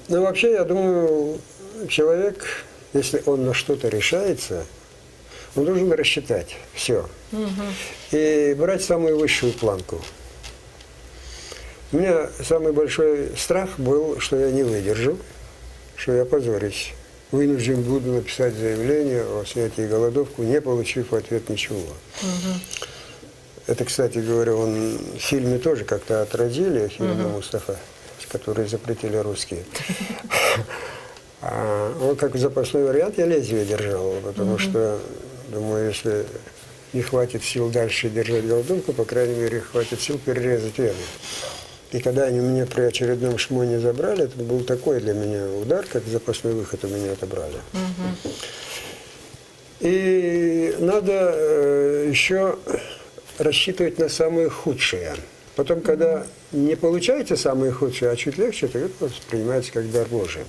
Но вообще, я думаю, человек, если он на что-то решается, он должен рассчитать все. И брать самую высшую планку. У меня самый большой страх был, что я не выдержу, что я опозорюсь. Вынужден буду написать заявление о снятии голодовку, не получив в ответ ничего. Это, кстати говоря, он в фильме тоже как-то отразили, фильм Мустафа, который запретили русские. Он как запасной вариант, я лезвие держал, потому что, думаю, если не хватит сил дальше держать голодовку, по крайней мере, хватит сил перерезать вены. И когда они меня при очередном шмоне забрали, это был такой для меня удар, как запасной выход у меня отобрали. И надо еще рассчитывать на самые худшие. Потом, когда не получаете самые худшие, а чуть легче, то это воспринимается как дар Божий.